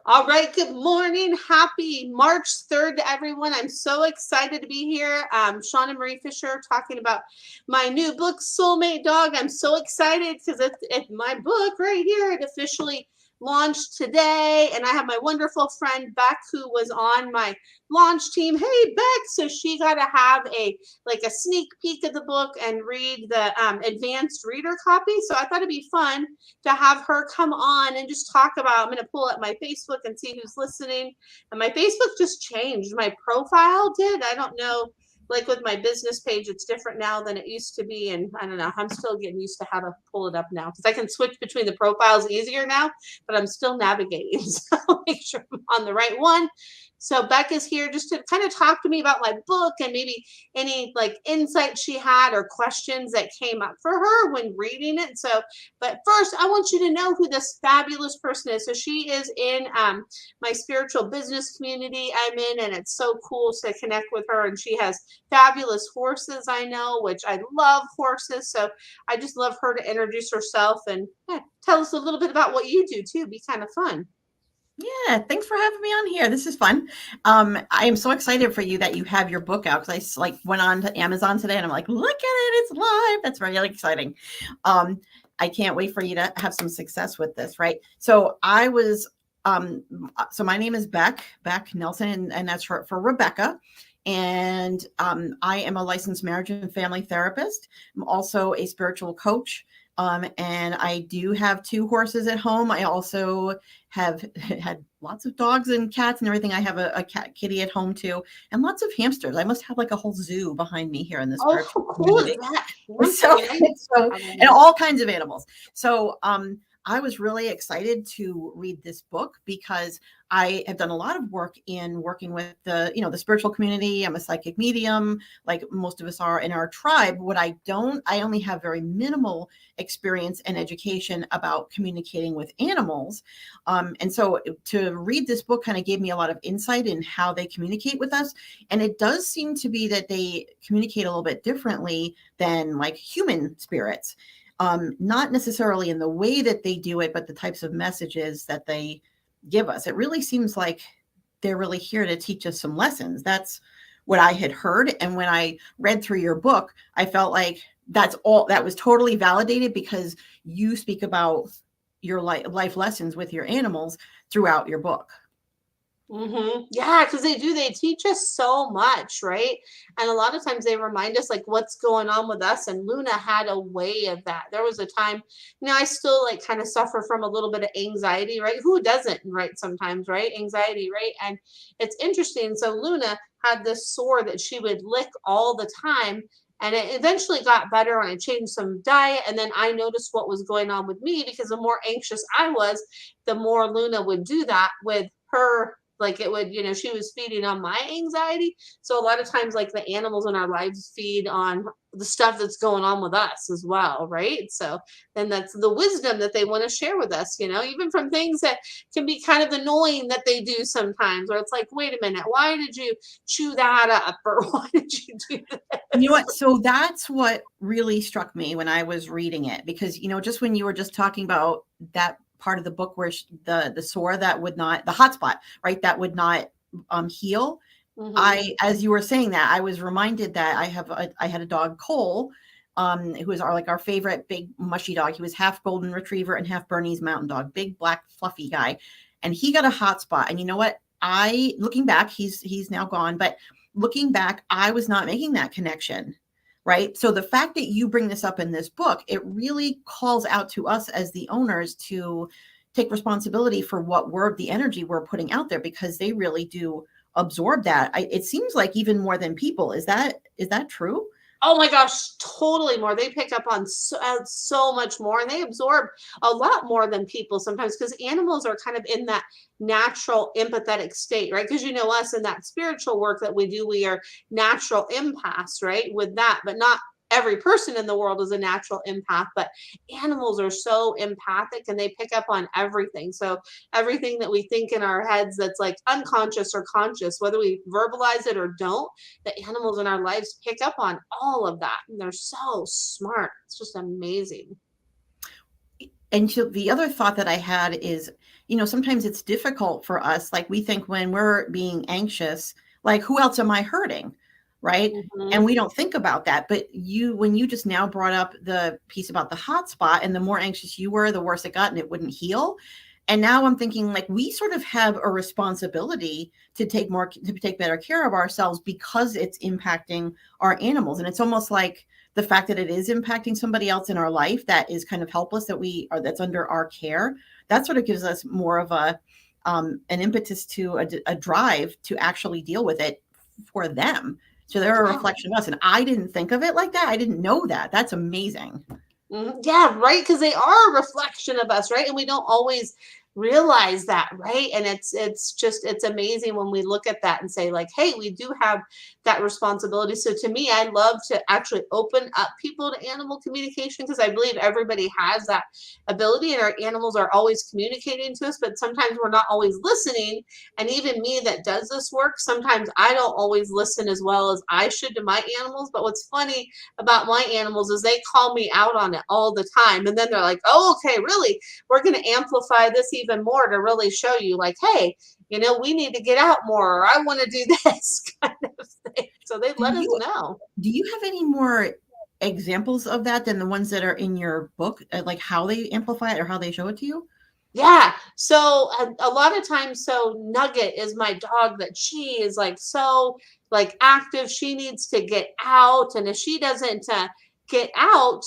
All right, good morning. Happy March 3rd to everyone. I'm so excited to be here. Sean and Marie Fisher talking about my new book, Soulmate Dog. I'm so excited because it's my book right here. It officially launched today. And I have my wonderful friend Becc, who was on my launch team. Hey, Becc. So she got to have a sneak peek of the book and read the advanced reader copy. So I thought it'd be fun to have her come on and just talk about. I'm going to pull up my Facebook and see who's listening. And my Facebook just changed. My profile did. I don't know. Like with my business page, it's different now than it used to be. And I don't know. I'm still getting used to how to pull it up now because I can switch between the profiles easier now, but I'm still navigating. So I'll make sure I'm on the right one. So Becc is here just to kind of talk to me about my book and maybe any like insight she had or questions that came up for her when reading it. So, but first, I want you to know who this fabulous person is. So she is in my spiritual business community I'm in, and it's so cool to connect with her. And she has fabulous horses, I know, which I love horses. So I just love her to introduce herself and tell us a little bit about what you do too. Be kind of fun. Yeah, thanks for having me on here. This is fun. I am so excited for you that you have your book out because went on to Amazon today and I'm like, look at it, it's live. That's really exciting. I can't wait for you to have some success with this, right? So so my name is Becc Nelson, and that's short for Rebecca. And I am a licensed marriage and family therapist. I'm also a spiritual coach. And I do have 2 horses at home. I also have had lots of dogs and cats and everything. I have a cat kitty at home too, and lots of hamsters. I must have like a whole zoo behind me here in this Oh, spiritual how cool is community. that? So, Hamsters. and all kinds of animals. So, I was really excited to read this book because I have done a lot of work in working with the spiritual community. I'm a psychic medium, like most of us are in our tribe. I only have very minimal experience and education about communicating with animals. And so to read this book kind of gave me a lot of insight in how they communicate with us. And it does seem to be that they communicate a little bit differently than like human spirits. Not necessarily in the way that they do it, but the types of messages that they give us. It really seems like they're really here to teach us some lessons. That's what I had heard. And when I read through your book, I felt like that was totally validated because you speak about your life lessons with your animals throughout your book. Yeah, because they do. They teach us so much, right? And a lot of times they remind us like what's going on with us. And Luna had a way of that. There was a time, I still like kind of suffer from a little bit of anxiety, right? Who doesn't, right? Sometimes, right? Anxiety, right? And it's interesting. So Luna had this sore that she would lick all the time. And it eventually got better when I changed some diet. And then I noticed what was going on with me because the more anxious I was, the more Luna would do that with her. Like it would, she was feeding on my anxiety. So a lot of times, like the animals in our lives feed on the stuff that's going on with us as well, right? So then that's the wisdom that they want to share with us, even from things that can be kind of annoying that they do sometimes, where it's like, wait a minute, why did you chew that up? Or why did you do You know this? what? So that's what really struck me when I was reading it, because, just when you were just talking about that part of the book where the sore that would not, the hot spot, right, that would not heal. Mm-hmm. As you were saying that, I was reminded that I had a dog, Cole, who is our favorite big mushy dog. He was half golden retriever and half Bernese mountain dog, big black fluffy guy, and he got a hot spot. And you know what? Looking back, he's now gone, but looking back, I was not making that connection. Right. So the fact that you bring this up in this book, it really calls out to us as the owners to take responsibility for the energy we're putting out there, because they really do absorb that. It seems like even more than people. Is that true? Oh my gosh, totally more. They pick up on so much more, and they absorb a lot more than people sometimes because animals are kind of in that natural empathetic state, right? Because us in that spiritual work that we do, we are natural empaths, right? With that, but not every person in the world is a natural empath, but animals are so empathic and they pick up on everything. So everything that we think in our heads that's like unconscious or conscious, whether we verbalize it or don't, the animals in our lives pick up on all of that. And they're so smart. It's just amazing. And so the other thought that I had is, sometimes it's difficult for us. Like we think when we're being anxious, like who else am I hurting? Right. And Mhm. we don't think about that. But when you just now brought up the piece about the hot spot, and the more anxious you were, the worse it got and it wouldn't heal. And now I'm thinking like we sort of have a responsibility to take better care of ourselves because it's impacting our animals. And it's almost like the fact that it is impacting somebody else in our life that is kind of helpless, that's under our care. That sort of gives us more of an impetus to a drive to actually deal with it for them. So they're a Yeah. reflection of us. And I didn't think of it like that. I didn't know that. That's amazing. Yeah, right. Because they are a reflection of us, right? And we don't always realize that, right? And it's amazing when we look at that and say, like, hey, we do have that responsibility. So to me, I love to actually open up people to animal communication because I believe everybody has that ability, and our animals are always communicating to us, but sometimes we're not always listening. And even me that does this work, sometimes I don't always listen as well as I should to my animals. But what's funny about my animals is they call me out on it all the time. And then they're like, oh, okay, really? We're going to amplify this even more to really show you, like, hey, we need to get out more, or I want to do this kind of thing. So they Do let us you know. do you have any more examples of that than the ones that are in your book, like how they amplify it or how they show it to you? Yeah. So a lot of times, so Nugget is my dog that she is like so like active. She needs to get out, and if she doesn't get out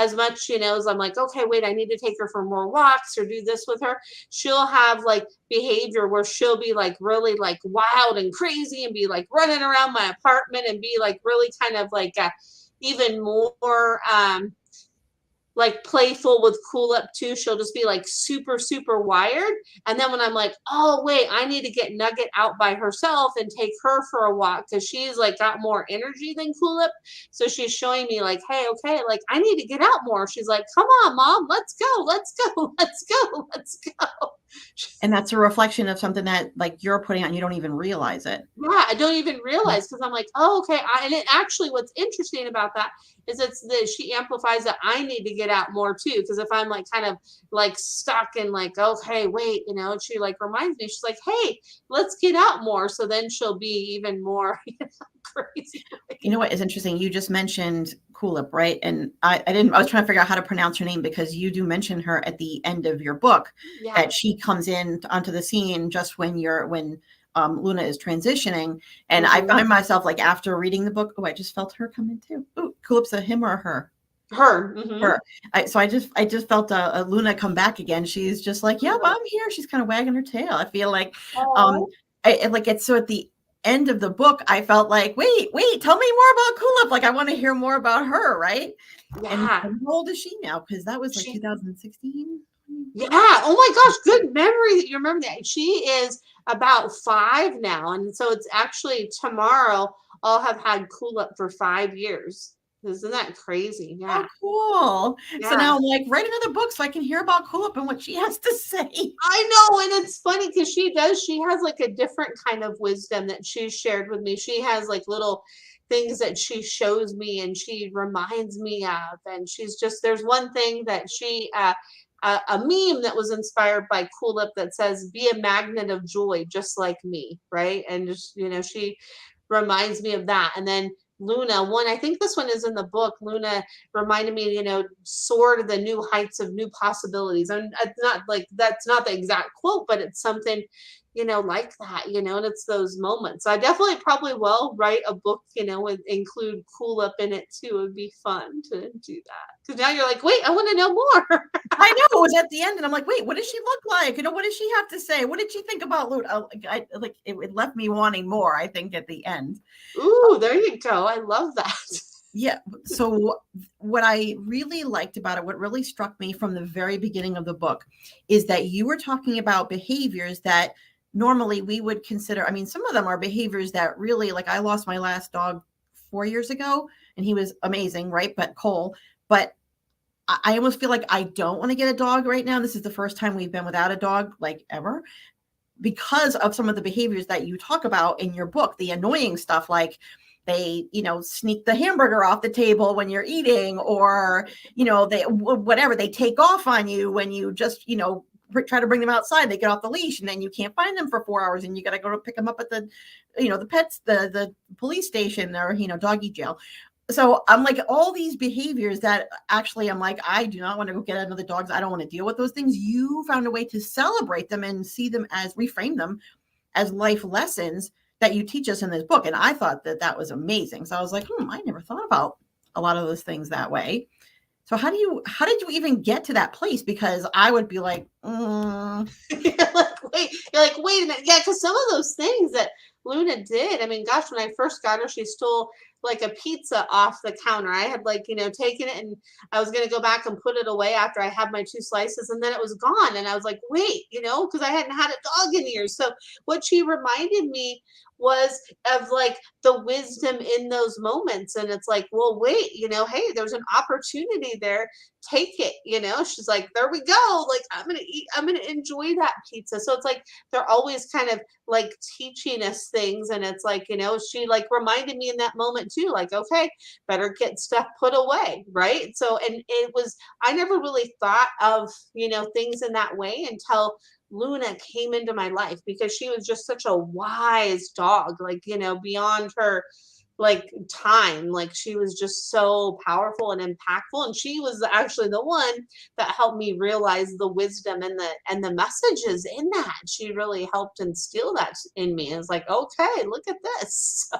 as much, as I'm like, okay, wait, I need to take her for more walks or do this with her. She'll have like behavior where she'll be like really like wild and crazy and be like running around my apartment and be like really kind of like even more. Like playful with Cool Up too. She'll just be like super, super wired. And then when I'm like, oh, wait, I need to get Nugget out by herself and take her for a walk because she's like got more energy than Cool Up. So she's showing me, like, hey, okay, like I need to get out more. She's like, come on, mom, let's go, let's go, let's go, let's go. And that's a reflection of something that like you're putting out and you don't even realize it. Yeah, I don't even realize because I'm like, oh, okay. And it actually, what's interesting about that is it's that she amplifies that I need to get out more too. Because if I'm like kind of like stuck and like, okay, wait, and she like reminds me, she's like, hey, let's get out more. So then she'll be even more crazy. You know what is interesting? You just mentioned Coolip, right? And I was trying to figure out how to pronounce her name because you do mention her at the end of your book, Yeah. that she comes in onto the scene just when Luna is transitioning. And I Mhm. find myself like after reading the book, oh, I just felt her come in too. Oh, Coolip's a him or a her? Her. Hmm. Her. So I just felt a Luna come back again. She's just like, yep, I'm here. She's kind of wagging her tail. I feel like, um, Oh, like it's so at the end of the book, I felt like, wait, tell me more about Kulip. Like I want to hear more about her, right? And yeah. how old is she now? Because that was like She 2016. Yeah. Oh my gosh, good memory that you remember that. She is about 5 now. And so it's actually tomorrow I'll have had Cool Up for 5 years. Isn't that crazy? Oh, Yeah. cool. So Yeah. now I'm like, write another book so I can hear about Kulip and what she has to say. I know, and it's funny because she has like a different kind of wisdom that she shared with me. She has like little things that she shows me and she reminds me of. And there's one thing that a meme that was inspired by Cool Up that says, be a magnet of joy, just like me, right? And just, she reminds me of that. And then Luna, I think this one is in the book. Luna reminded me, soar to the new heights of new possibilities. And it's not like that's not the exact quote, but it's something, like that, and it's those moments. So I definitely probably will write a book, with include Cool Up in it too. It would be fun to do that. Because now you're like, wait, I want to know more. I know it was at the end, and I'm like, wait, what does she look like? What does she have to say? What did she think about Luna? It left me wanting more. I think at the end. Ooh, there you go. I love that. Yeah. So what I really liked about it, what really struck me from the very beginning of the book, is that you were talking about behaviors that normally we would consider. I mean, some of them are behaviors that really, like I lost my last dog 4 years ago and he was amazing, right? But Cole, but I almost feel like I don't want to get a dog right now. This is the first time we've been without a dog like ever, because of some of the behaviors that you talk about in your book, the annoying stuff like they, sneak the hamburger off the table when you're eating, or, they whatever, they take off on you when you just, try to bring them outside. They get off the leash, and then you can't find them for 4 hours, and you got to go to pick them up at the, the police station, or doggy jail. So I'm like, all these behaviors that actually I'm like, I do not want to go get another dogs. I don't want to deal with those things. You found a way to celebrate them and see them as, reframe them as life lessons that you teach us in this book. And I thought that was amazing. So I was like, I never thought about a lot of those things that way. So how did you even get to that place? Because I would be like, You're like, wait a minute. Yeah, because some of those things that Luna did, I mean, gosh, when I first got her, she stole like a pizza off the counter. I had taken it, and I was going to go back and put it away after I had my 2 slices, and then it was gone. And I was like, wait, because I hadn't had a dog in years. So what she reminded me was of like the wisdom in those moments. And it's like, well, wait, hey, there's an opportunity there. Take it. She's like, there we go. Like, I'm going to enjoy that pizza. So it's like, they're always kind of like teaching us things. And it's like, she like reminded me in that moment too, like, okay, better get stuff put away. Right. So, and I never really thought of, things in that way until Luna came into my life, because she was just such a wise dog, like, beyond her like time. Like, she was just so powerful and impactful, and she was actually the one that helped me realize the wisdom and the messages in that. She really helped instill that in me. It was like, okay, look at this.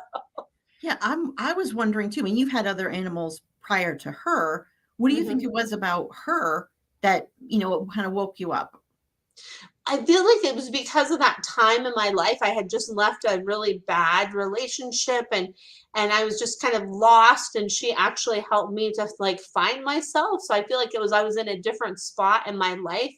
Yeah, I was wondering too. I mean, you've had other animals prior to her. What do you think it was about her that, kind of woke you up? I feel like it was because of that time in my life. I had just left a really bad relationship, and I was just kind of lost, and she actually helped me to like find myself. So I feel like I was in a different spot in my life.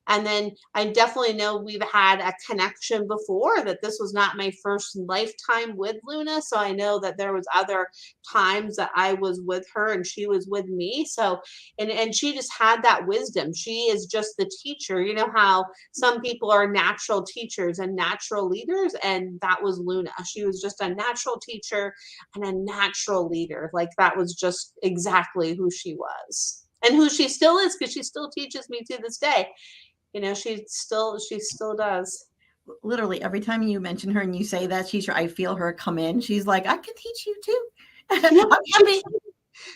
And then I definitely know we've had a connection before, that this was not my first lifetime with Luna. So I know that there was other times that I was with her and she was with me. So, and she just had that wisdom. She is just the teacher. You know how some people are natural teachers and natural leaders, and that was Luna. She was just a natural teacher and a natural leader. Like, that was just exactly who she was, and who she still is, because she still teaches me to this day. She still does. Literally every time you mention her and you say that, I feel her come in. She's like, I can teach you too. Yeah, I'm happy.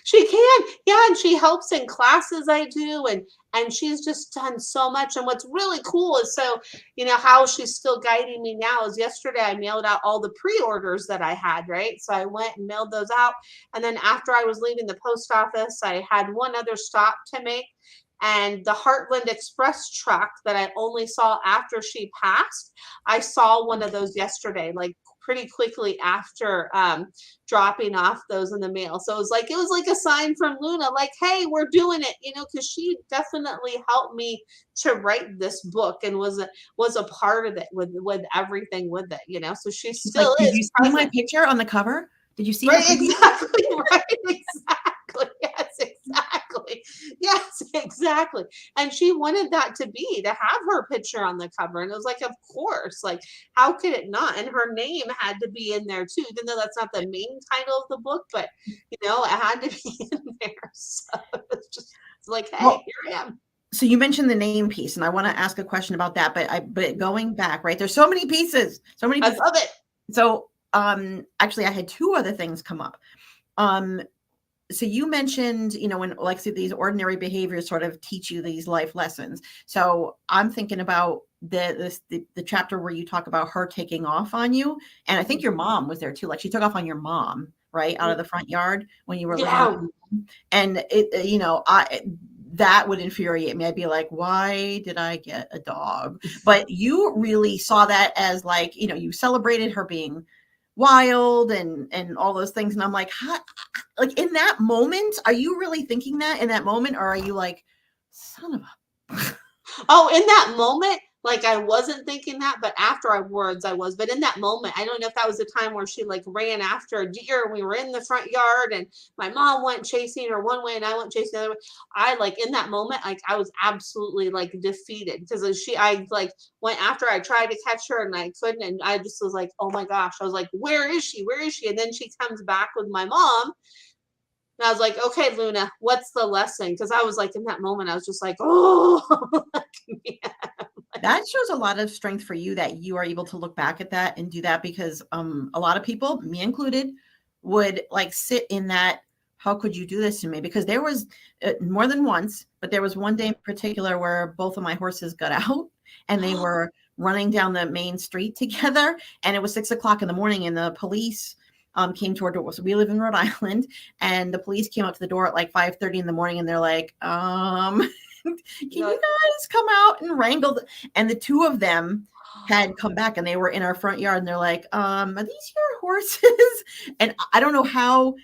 she can. Yeah, and she helps in classes I do, and she's just done so much. And what's really cool is, so how she's still guiding me now is, yesterday I mailed out all the pre-orders that I had, right? So I went and mailed those out, and then after I was leaving the post office, I had one other stop to make. And the Heartland Express truck that I only saw after she passed, I saw one of those yesterday, like pretty quickly after dropping off those in the mail. So it was like a sign from Luna, like, hey, we're doing it, because she definitely helped me to write this book, and was a part of it with everything with it. So she still Did is you see present. my picture on the cover? Did you see Right, her? exactly, right, exactly. Yes, exactly. Yes, exactly. And she wanted that to have her picture on the cover. And it was like, of course, like, how could it not? And her name had to be in there too, even though that's not the main title of the book, but it had to be in there. So it's like, hey, Well, here I am. so you mentioned the name piece, and I want to ask a question about that. But going back, right? There's so many pieces, so many I pieces. love it. So actually, I had 2 other things come up. So you mentioned, when, like, say, these ordinary behaviors sort of teach you these life lessons. So I'm thinking about the chapter where you talk about her taking off on you, and I think your mom was there too. Like, she took off on your mom, right, out of the front yard when you were living Yeah. with your mom. And that would infuriate me. I'd be like, why did I get a dog? But you really saw that as, like, you celebrated her being wild and all those things. And I'm like, like, in that moment, are you really thinking that in that moment? Or are you like, son of a Oh, in that moment, like, I wasn't thinking that, but afterwards I was. But in that moment, I don't know if that was the time where she like ran after a deer, and we were in the front yard, and my mom went chasing her one way and I went chasing the other way. I, like, in that moment, like, I was absolutely like defeated, because I like went after, I tried to catch her and I couldn't, and I just was like, oh my gosh. I was like, where is she? Where is she? And then she comes back with my mom. And I was like, okay, Luna, what's the lesson? Because I was like, in that moment, I was just like, oh, yeah. That shows a lot of strength for you that you are able to look back at that and do that, because a lot of people, me included, would like sit in that, how could you do this to me? Because there was more than once, but there was one day in particular where both of my horses got out and they were running down the main street together, and it was 6 o'clock in the morning, and the police came to our door. So we live in Rhode Island, and the police came up to the door at like 5:30 in the morning, and they're like, can you guys come out and wrangle? And the two of them had come back, and they were in our front yard, and they're like, are these your horses? And I don't know how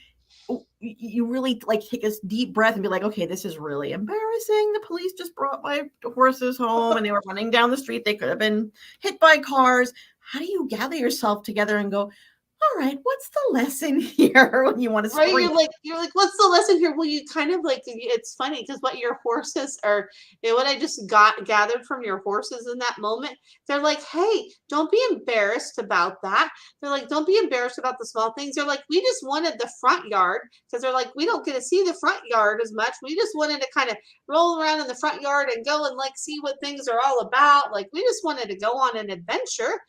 you really like take a deep breath and be like, okay, this is really embarrassing. The police just brought my horses home and they were running down the street. They could have been hit by cars. How do you gather yourself together and go, all right, what's the lesson here when you want to Right, scream? you're like, what's the lesson here? Well, you kind of like, it's funny because what your horses are, what I just gathered from your horses in that moment, they're like, hey, don't be embarrassed about that. They're like, don't be embarrassed about the small things. They're like, we just wanted the front yard, because they're like, we don't get to see the front yard as much. We just wanted to kind of roll around in the front yard and go and like see what things are all about. Like, we just wanted to go on an adventure.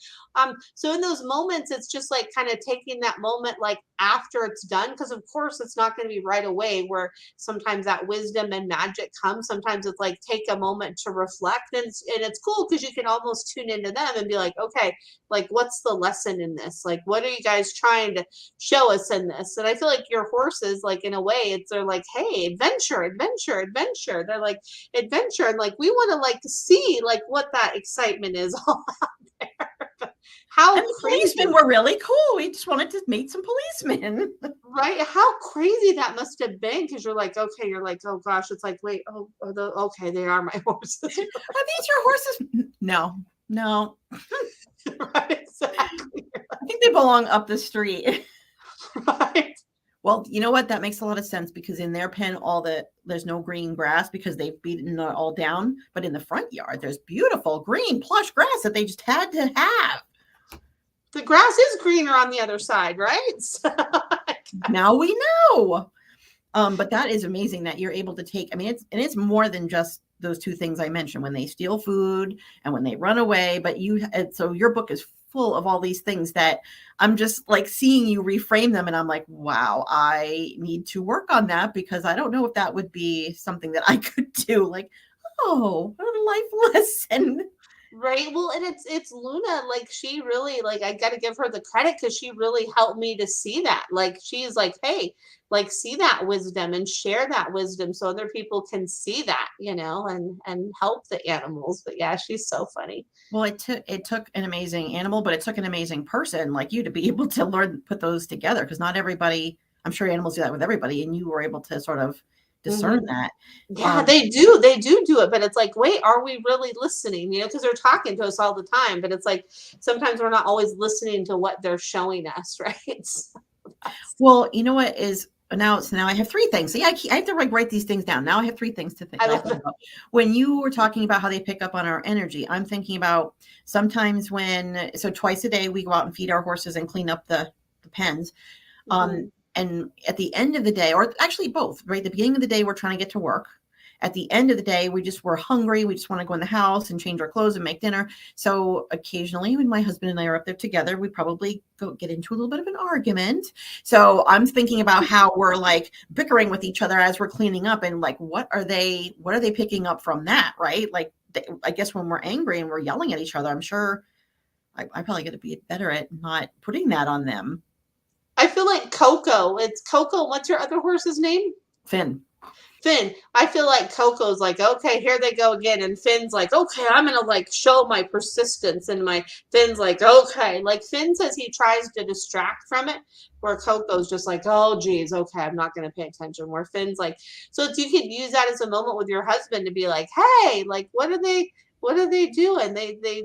So in those moments, it's just like kind of taking that moment like after it's done, because of course it's not going to be right away where sometimes that wisdom and magic comes. Sometimes it's like take a moment to reflect, and it's cool because you can almost tune into them and be like, okay, like what's the lesson in this? Like, what are you guys trying to show us in this? And I feel like your horses, like in a way, they're like, hey, adventure, adventure, adventure. They're like adventure, and like we want to like see like what that excitement is all out there. How And the crazy, policemen were really cool. We just wanted to meet some policemen. right? How crazy that must have been, because you're like, okay, you're like, oh gosh, it's like, wait, okay, they are my horses. Are these your horses? No, no. Right, exactly. I think they belong up the street. Right. Well, you know what? That makes a lot of sense, because in their pen, there's no green grass because they've beaten it all down. But in the front yard, there's beautiful green plush grass that they just had to have. The grass is greener on the other side, right? Now we know. But that is amazing that you're able to take, I mean, it's more than just those two things I mentioned, when they steal food and when they run away, but so your book is full of all these things that I'm just like seeing you reframe them. And I'm like, wow, I need to work on that, because I don't know if that would be something that I could do. Like, oh, what a life lesson. Right. Well, and it's Luna. Like she really, like I got to give her the credit because she really helped me to see that. Like she's like, hey, like see that wisdom and share that wisdom so other people can see that, and help the animals. But yeah, she's so funny. Well, it took an amazing animal, but it took an amazing person like you to be able to learn put those together, because not everybody, I'm sure animals do that with everybody, and you were able to sort of discern that. Yeah, they do. They do it, but it's like, wait, are we really listening? Because they're talking to us all the time, but it's like sometimes we're not always listening to what they're showing us, right? Well, you know what is now? So now I have three things. See, I have to write these things down. Now I have three things to think I love it. about. When you were talking about how they pick up on our energy, I'm thinking about sometimes so twice a day we go out and feed our horses and clean up the pens. And at the end of the day, or actually both, right? At the beginning of the day, we're trying to get to work. At the end of the day, we're hungry. We just want to go in the house and change our clothes and make dinner. So occasionally when my husband and I are up there together, we probably get into a little bit of an argument. So I'm thinking about how we're like bickering with each other as we're cleaning up, and like, what are they picking up from that? Right. Like, I guess when we're angry and we're yelling at each other, I'm sure I probably got to be better at not putting that on them. I feel like Coco. It's Coco. What's your other horse's name? Finn. I feel like Coco's like, okay, here they go again. And Finn's like, okay, I'm going to like show my persistence. And Finn's like, okay. Like Finn says he tries to distract from it, where Coco's just like, oh, geez, okay, I'm not going to pay attention. Where Finn's like, so you could use that as a moment with your husband to be like, hey, like, what are they doing?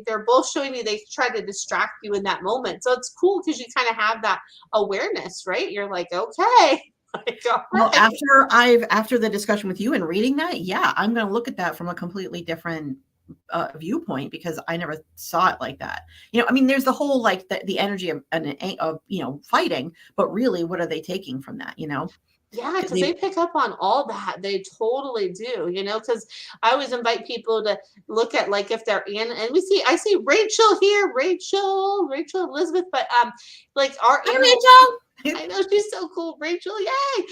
They're both showing you, they try to distract you in that moment. So it's cool because you kind of have that awareness, right? You're like, okay. Like, well, after the discussion with you and reading that, yeah, I'm going to look at that from a completely different viewpoint, because I never saw it like that. I mean, there's the whole like the energy of fighting, but really, what are they taking from that? Yeah, because because they they pick up on all that. They totally do, because I always invite people to look at like if they're in, and I see Rachel here, Rachel Elizabeth, but like our animals. hi Rachel. I know she's so cool, Rachel. Yay!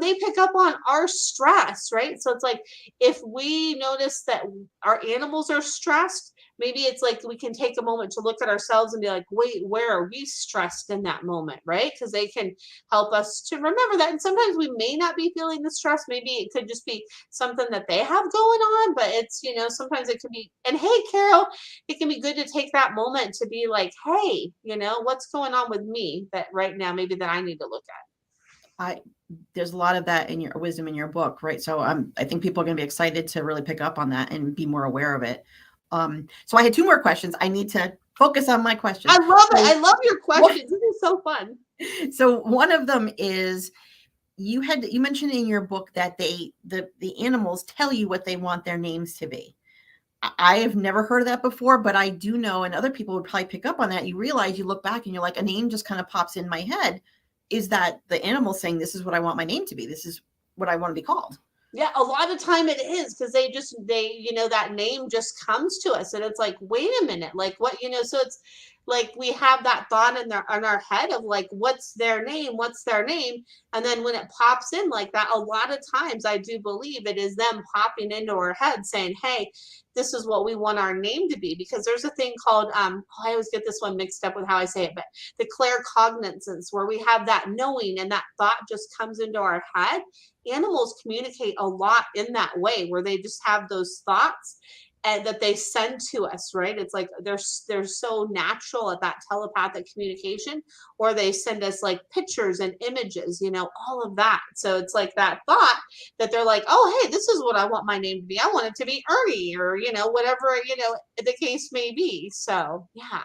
They pick up on our stress, right? So it's like if we notice that our animals are stressed, maybe it's like we can take a moment to look at ourselves and be like, wait, where are we stressed in that moment, right? Because they can help us to remember that. And sometimes we may not be feeling the stress. Maybe it could just be something that they have going on, but it's, sometimes it could be. And hey, Carol, it can be good to take that moment to be like, hey, what's going on with me that right now maybe that I need to look at. I There's a lot of that in your wisdom in your book, right? So I think people are going to be excited to really pick up on that and be more aware of it. So I had two more questions. I need to focus on my questions. I love it. So, I love your questions. This is so fun. so one of them is you mentioned in your book that the animals tell you what they want their names to be. I have never heard of that before, but I do know, and other people would probably pick up on that. You realize, you look back and you're like, a name just kind of pops in my head. Is that the animal saying, this is what I want my name to be? This is what I want to be called? Yeah, a lot of time it is because that name just comes to us and it's like, wait a minute, like what, so it's like we have that thought in our head of like, what's their name? What's their name? And then when it pops in like that, a lot of times I do believe it is them popping into our head saying, hey, this is what we want our name to be. Because there's a thing called, I always get this one mixed up with how I say it, but the claircognizance, where we have that knowing and that thought just comes into our head. Animals communicate a lot in that way, where they just have those thoughts and that they send to us, right? It's like they're so natural at that telepathic communication, or they send us like pictures and images, all of that. So it's like that thought that they're like, oh, hey, this is what I want my name to be. I want it to be Ernie, or whatever the case may be. So yeah.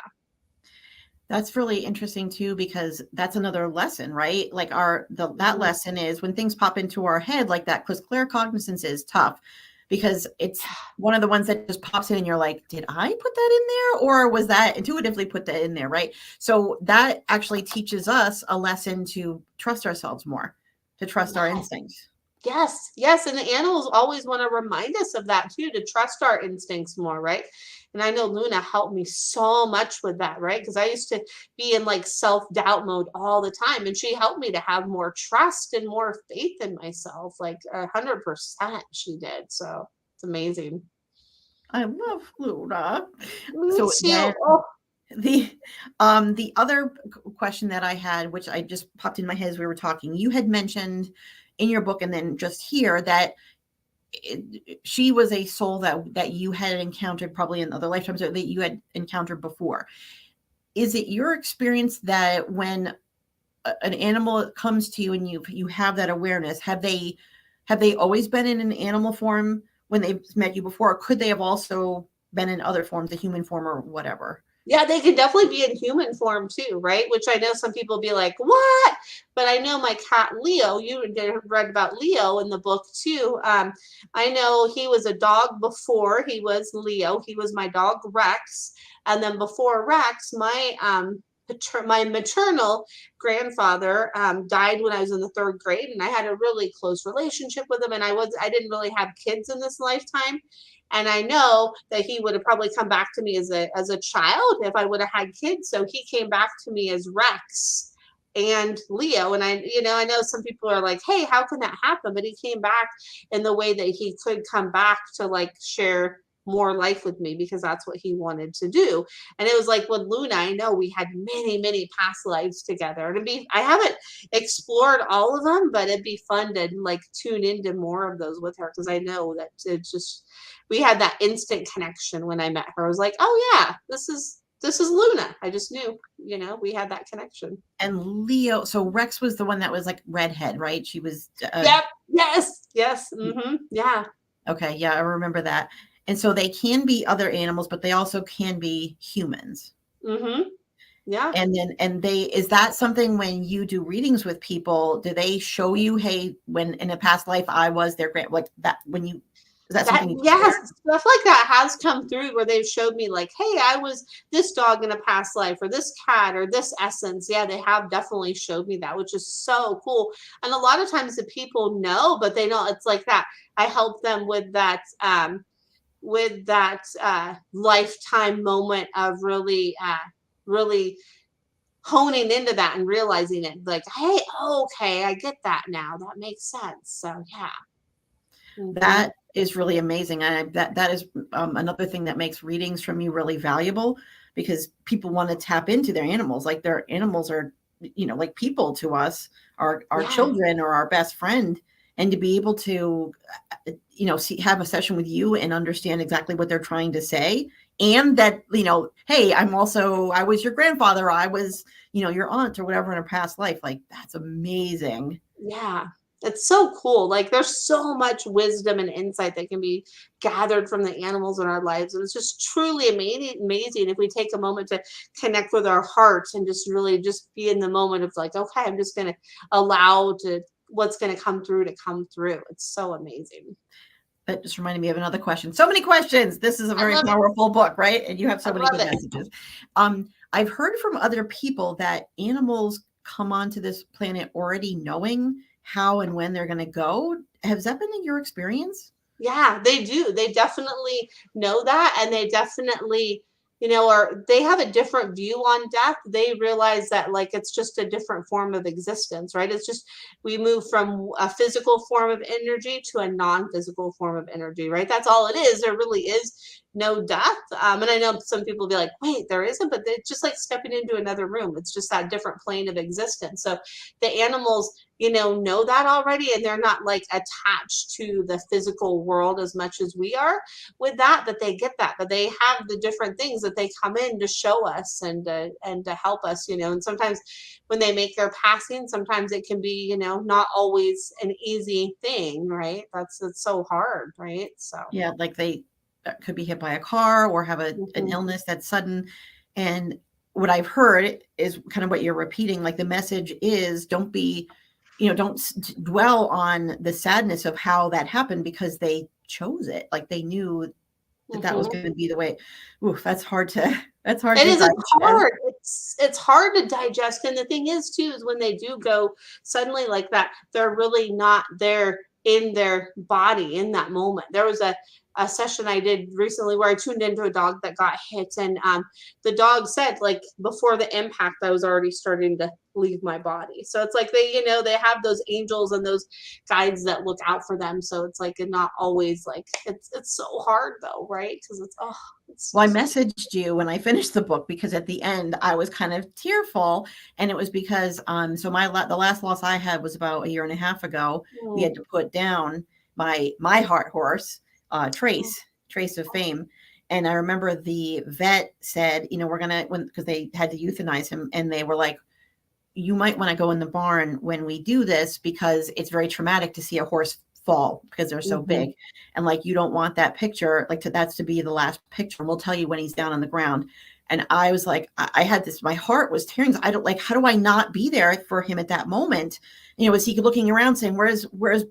That's really interesting too, because that's another lesson, right? Like that lesson is when things pop into our head like that, because claircognizance is tough, because it's one of the ones that just pops in and you're like, did I put that in there? Or was that intuitively put that in there, right? So that actually teaches us a lesson to trust ourselves more, to trust our instincts. Yes. And the animals always want to remind us of that too, to trust our instincts more, right? And I know Luna helped me so much with that, right? Because I used to be in like self-doubt mode all the time. And she helped me to have more trust and more faith in myself. Like 100% she did. So it's amazing. I love Luna. Me So too. then the other question that I had, which I just popped in my head as we were talking, you had mentioned in your book and then just here that she was a soul that you had encountered probably in other lifetimes, or that you had encountered before. Is it your experience that when an animal comes to you and you have that awareness, have they always been in an animal form when they've met you before, or could they have also been in other forms, a human form or whatever? Yeah, they could definitely be in human form too, right? Which I know some people be like, what? But I know my cat Leo, you read about Leo in the book too. I know he was a dog before he was Leo. He was my dog Rex. And then before Rex, my maternal grandfather died when I was in the third grade, and I had a really close relationship with him. And I didn't really have kids in this lifetime. And I know that he would have probably come back to me as a child if I would have had kids. So he came back to me as Rex and Leo. And I know some people are like, hey, how can that happen? But he came back in the way that he could come back to like share more life with me, because that's what he wanted to do. And it was like with Luna, I know we had many, many past lives together. I haven't explored all of them, but it'd be fun to like tune into more of those with her, because I know that it's just, we had that instant connection when I met her. I was like, oh yeah, this is Luna. I just knew, we had that connection. And Leo, so Rex was the one that was like redhead, right? She was. Yep. Yes. Mm-hmm. Yeah. Okay. Yeah, I remember that. And so they can be other animals, but they also can be humans. Mm-hmm. Yeah. And is that something when you do readings with people, do they show you, hey, when in a past life I was their grand, like that, when you Is that That something you can yes, share? stuff like that has come through where they've showed me like, hey, I was this dog in a past life or this cat or this essence. Yeah, they have definitely showed me that, which is so cool. And a lot of times the people know, but they know it's like that. I help them with that lifetime moment of really honing into that and realizing it like, hey, okay, I get that now. That makes sense. So yeah. Hmm. That is really amazing. And that is another thing that makes readings from you really valuable, because people want to tap into their animals. Like their animals are, like people to us, our Yeah. children or our best friend. And to be able to, have a session with you and understand exactly what they're trying to say. And that, hey, I was your grandfather. I was, your aunt or whatever in a past life. Like, that's amazing. Yeah. It's so cool. Like there's so much wisdom and insight that can be gathered from the animals in our lives. And it's just truly amazing if we take a moment to connect with our hearts and just really just be in the moment of like, okay, I'm just gonna allow to what's gonna come through to come through. It's so amazing. That just reminded me of another question. So many questions. This is a I very love it. powerful book, right? And you have I so many love good it. messages. I've heard from other people that animals come onto this planet already knowing how and when they're going to go. Has that been in your experience? Yeah, they do. They definitely know that, and they definitely, are they have a different view on death. They realize that like it's just a different form of existence, right? It's just we move from a physical form of energy to a non-physical form of energy, right? That's all it is. There really is no death. And I know some people be like, wait, there isn't, but it's just like stepping into another room. It's just that different plane of existence. So the animals know that already, and they're not like attached to the physical world as much as we are with that they get that, but they have the different things that they come in to show us and to help us, and sometimes when they make their passing, sometimes it can be, not always an easy thing, right? It's so hard, right? So Yeah, like they could be hit by a car or have an mhm. illness that's sudden. And what I've heard is kind of what you're repeating. Like the message is don't dwell on the sadness of how that happened, because they chose it. Like they knew that was Mhm. going to be the way. Oof, that's hard to that's hard It to is. It's digest. hard. It's hard to digest. And the thing is, too, is when they do go suddenly like that, they're really not there in their body in that moment. There was a session I did recently where I tuned into a dog that got hit, and the dog said, like before the impact, I was already starting to leave my body. So it's like they have those angels and those guides that look out for them. So it's like not always like it's so hard though, right? Because it's Well, I just messaged you when I finished the book, because at the end I was kind of tearful, and it was because so the last loss I had was about a year and a half ago. We mm, had to put down my heart horse, Trace of Fame. And I remember the vet said, we're gonna, because they had to euthanize him, and they were like, you might want to go in the barn when we do this, because it's very traumatic to see a horse fall because they're so mhm. big. And like, you don't want that picture, like that's to be the last picture. And we'll tell you when he's down on the ground. And I was like, I had this, my heart was tearing. I don't like, how do I not be there for him at that moment? Is he looking around saying, where's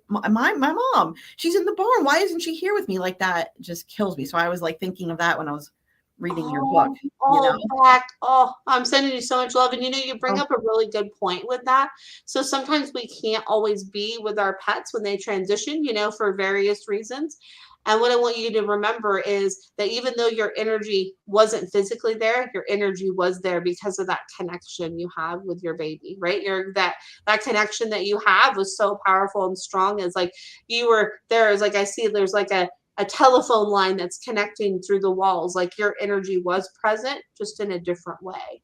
my mom? She's in the barn. Why isn't she here with me? Like that just kills me. So I was like thinking of that when I was reading your book, Oh, you know? oh, Beck. Oh, I'm sending you so much love. And you bring Oh, up a really good point with that. So sometimes we can't always be with our pets when they transition, for various reasons. And what I want you to remember is that even though your energy wasn't physically there, your energy was there because of that connection you have with your baby, right? That connection that you have was so powerful and strong. As like you were there, is like I see there's like a telephone line that's connecting through the walls. Like your energy was present, just in a different way.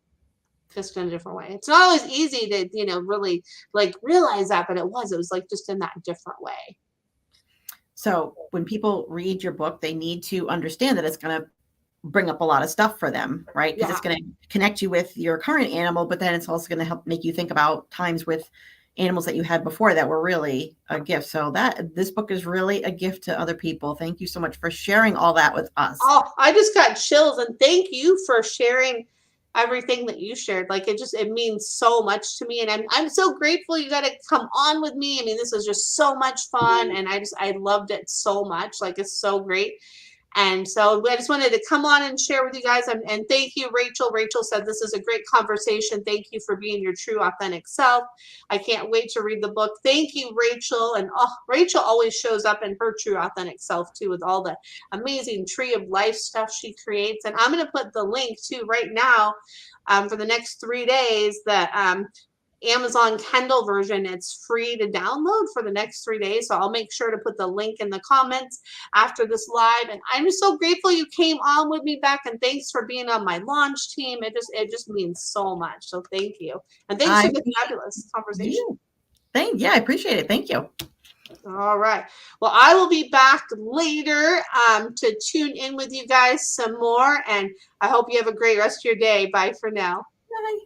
Just in a different way. It's not always easy to, really like realize that, but it was. It was like just in that different way. so when people read your book, they need to understand that it's going to bring up a lot of stuff for them, right? Because Yeah. it's going to connect you with your current animal, but then it's also going to help make you think about times with animals that you had before that were really a gift. So that this book is really a gift to other people. Thank you so much for sharing all that with us. Oh, I just got chills, and thank you for sharing everything that you shared. Like it means so much to me, and I'm so grateful you got to come on with me. I mean, this was just so much fun, and I loved it so much. Like it's so great. And so I just wanted to come on and share with you guys. And thank you, Rachel. Rachel said this is a great conversation. Thank you for being your true, authentic self. I can't wait to read the book. Thank you, Rachel. And Rachel always shows up in her true, authentic self, too, with all the amazing Tree of Life stuff she creates. And I'm going to put the link, too, right now for the next 3 days that Amazon Kindle version. It's free to download for the next 3 days. So I'll make sure to put the link in the comments after this live. And I'm just so grateful you came on with me, Becc, and thanks for being on my launch team. It just means so much. So thank you. And thanks for the fabulous conversation. Yeah, I appreciate it. Thank you. All right. Well, I will be back later to tune in with you guys some more. And I hope you have a great rest of your day. Bye for now. Bye.